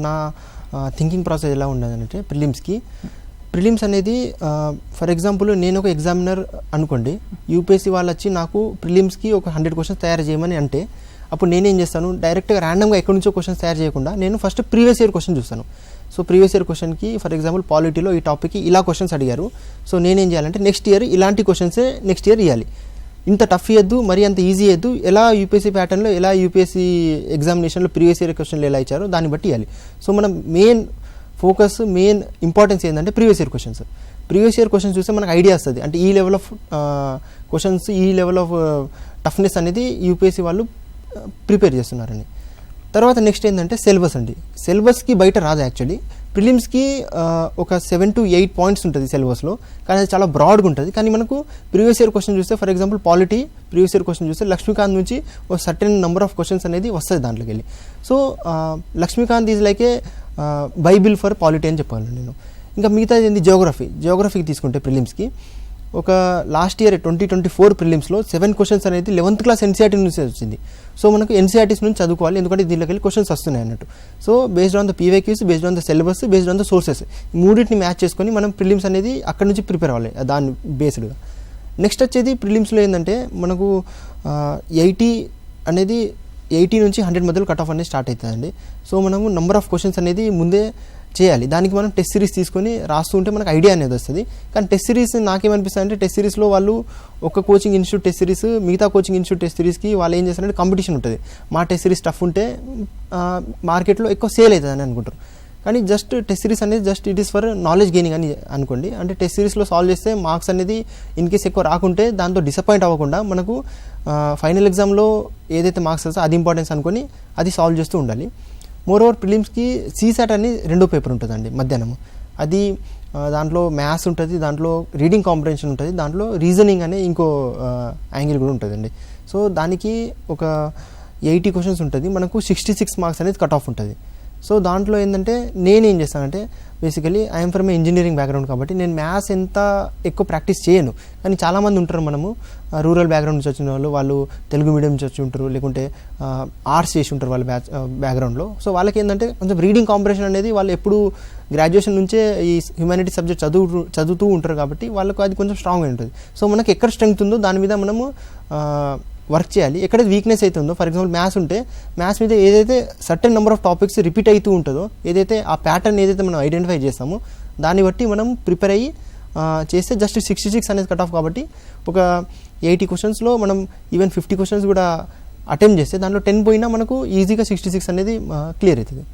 నా thinking process ఎలా ఉండదంటే ప్రిలిమ్స్ అనేది ఫర్ ఎగ్జాంపుల్ నేను ఒక ఎగ్జామినర్ అనుకోండి, యూపీఎస్సీ వాళ్ళు వచ్చి నాకు ప్రిలిమ్స్కి ఒక 100 క్వశ్చన్స్ తయారు చేయమని అంటే అప్పుడు నేనేం చేస్తాను, డైరెక్ట్గా ర్యాండమ్గా ఎక్కడి నుంచో క్వశ్చన్స్ తయారు చేయకుండా నేను ఫస్ట్ ప్రీవియస్ ఇయర్ క్వశ్చన్ చూస్తాను. సో ప్రీవియస్ ఇయర్ క్వశ్చన్కి ఫర్ ఎగ్జాంపుల్ పాలిటీలో ఈ టాపిక్కి ఇలా క్వశ్చన్స్ అడిగారు, సో నేనేం చేయాలంటే నెక్స్ట్ ఇయర్ ఇలాంటి క్వశ్చన్సే నెక్స్ట్ ఇయర్ ఇవ్వాలి. ఇంత టఫ్ ఇవ్వద్దు, మరి అంత ఈజీ ఇవ్వద్దు, ఎలా యూపీఎస్సీ ప్యాటర్న్లో ఎలా యూపీఎస్సీ ఎగ్జామినేషన్లో ప్రీవియస్ ఇయర్ క్వశ్చన్లు ఎలా ఇచ్చారో దాన్ని బట్టి ఇవ్వాలి. సో మనం మెయిన్ ఫోకస్, మెయిన్ ఇంపార్టెన్స్ ఏంటంటే ప్రీవియస్ ఇయర్ క్వశ్చన్స్ చూస్తే మనకు ఐడియా వస్తుంది, అంటే ఈ లెవెల్ ఆఫ్ క్వశ్చన్స్, ఈ లెవెల్ ఆఫ్ టఫ్నెస్ అనేది యూపీఎస్సీ వాళ్ళు ప్రిపేర్ చేస్తున్నారని. తర్వాత నెక్స్ట్ ఏంటంటే సిలబస్కి బయట రాదు. యాక్చువల్లీ ప్రిలిమ్స్కి ఒక 7 to 8 పాయింట్స్ ఉంటుంది సిలబస్లో, కానీ అది చాలా బ్రాడ్గా ఉంటుంది. కానీ మనకు ప్రీవియస్ ఇయర్ క్వశ్చన్ చూస్తే for example polity previous year question చూస్తే లక్ష్మీకాంత్ నుంచి ఒక సర్టెన్ నెంబర్ ఆఫ్ క్వశ్చన్స్ అనేది వస్తుంది దాంట్లోకి వెళ్ళి. So Laxmikanth is like a bible for polity అని చెప్పాను నేను. ఇంకా మిగతా ఏంది జియోగ్రఫీకి తీసుకుంటే ప్రిలిమ్స్కి ఒక లాస్ట్ ఇయర్ 2024 ప్రిలిమ్స్లో 7 క్వశ్చన్స్ అనేది 11th క్లాస్ ఎన్సీఆర్టీ నుంచి వచ్చింది. సో మనకు ఎన్సీఆర్టీస్ నుంచి చదువుకోవాలి, ఎందుకంటే దీనిలోకి వెళ్ళి క్వశ్చన్స్ వస్తున్నాయి అన్నట్టు. So based on the PYQs, based on the syllabus, based on the sources, మూడింటిని మ్యాచ్ చేసుకొని మనం ప్రిలిమ్స్ అనేది అక్కడ నుంచి ప్రిపేర్ అవ్వాలి దాన్ని బేస్డ్గా. నెక్స్ట్ వచ్చేది ప్రిలిమ్స్లో ఏంటంటే మనకు 80 నుంచి 100 మధ్యలో కట్ ఆఫ్ అనేది స్టార్ట్ అవుతుందండి. సో మనము నెంబర్ ఆఫ్ క్వశ్చన్స్ అనేది ముందే చేయాలి. దానికి మనం టెస్ట్ సిరీస్ తీసుకొని రాస్తూ ఉంటే మనకు ఐడియా అనేది వస్తుంది. కానీ టెస్ట్ సిరీస్ నాకేమనిపిస్తుంది అంటే టెస్ట్ సిరీస్లో వాళ్ళు ఒక కోచింగ్ ఇన్స్టిట్యూట్ టెస్ట్ సిరీస్ మిగతా కోచింగ్ ఇన్స్టిట్యూట్ టెస్ట్ సిరీస్కి వాళ్ళు ఏం చేస్తారంటే కాంపిటీషన్ ఉంటుంది. మా టెస్ట్ సిరీస్ టఫ్ ఉంటే మార్కెట్లో ఎక్కువ సేల్ అవుతుంది అని అనుకుంటారు. కానీ జస్ట్ టెస్ట్ సిరీస్ అనేది just it is for knowledge gaining అని అనుకోండి. అంటే టెస్ట్ సిరీస్లో సాల్వ్ చేస్తే మార్క్స్ అనేది ఇన్ కేస్ ఎక్కువ రాకుంటే దాంతో డిసప్పాయింట్ అవ్వకుండా మనకు ఫైనల్ ఎగ్జామ్లో ఏదైతే మార్క్స్ వస్తుందో అది ఇంపార్టెన్స్ అనుకొని అది సాల్వ్ చేస్తూ ఉండాలి. మోర్ ఓవర్ ప్రిలిమ్స్కి సీసాట్ అని 2వ పేపర్ ఉంటుందండి మధ్యాహ్నం. అది దాంట్లో మ్యాథ్స్ ఉంటుంది, దాంట్లో రీడింగ్ కాంప్రహెన్షన్ ఉంటుంది, దాంట్లో రీజనింగ్ అనే ఇంకో యాంగిల్ కూడా ఉంటుందండి. సో దానికి ఒక 80 క్వశ్చన్స్ ఉంటుంది, మనకు 66 మార్క్స్ అనేది కట్ ఆఫ్ ఉంటుంది. సో దాంట్లో ఏంటంటే నేనేం చేస్తానంటే basically I'm from engineering background కాబట్టి నేను మ్యాథ్స్ ఎంత ఎక్కువ ప్రాక్టీస్ చేయను. కానీ చాలామంది ఉంటారు, మనము రూరల్ బ్యాక్గ్రౌండ్ నుంచి వచ్చిన వాళ్ళు తెలుగు మీడియం నుంచి వచ్చి ఉంటారు, లేకుంటే ఆర్ట్స్ చేసి ఉంటారు వాళ్ళ బ్యాక్గ్రౌండ్లో. సో వాళ్ళకి ఏంటంటే కొంచెం రీడింగ్ కాంప్రహెన్షన్ అనేది వాళ్ళు ఎప్పుడు గ్రాడ్యుయేషన్ నుంచే ఈ హ్యుమానిటీ సబ్జెక్ట్ చదువుతూ ఉంటారు కాబట్టి వాళ్ళకు అది కొంచెం స్ట్రాంగ్ ఉంటుంది. సో మనకు ఎక్కడ స్ట్రెంగ్త్ ఉందో దాని మీద మనము వర్క్ చేయాలి. ఎక్కడైతే వీక్నెస్ అయితే ఉందో, ఫర్ ఎగ్జాంపుల్ మ్యాథ్స్ ఉంటే మ్యాథ్స్ మీద ఏదైతే certain number of topics repeat అవుతూ ఉంటుందో, ఏదైతే ఆ ప్యాటర్న్ ఏదైతే మనం ఐడెంటిఫై చేస్తామో దాన్ని బట్టి మనం ప్రిపేర్ అయ్యి చేస్తే జస్ట్ 66 అనేది కట్ ఆఫ్. కాబట్టి ఒక 80 క్వశ్చన్స్లో మనం ఈవెన్ 50 క్వశ్చన్స్ కూడా అటెంప్ట్ చేస్తే దాంట్లో 10 పోయినా మనకు ఈజీగా 66 అనేది క్లియర్ అవుతుంది.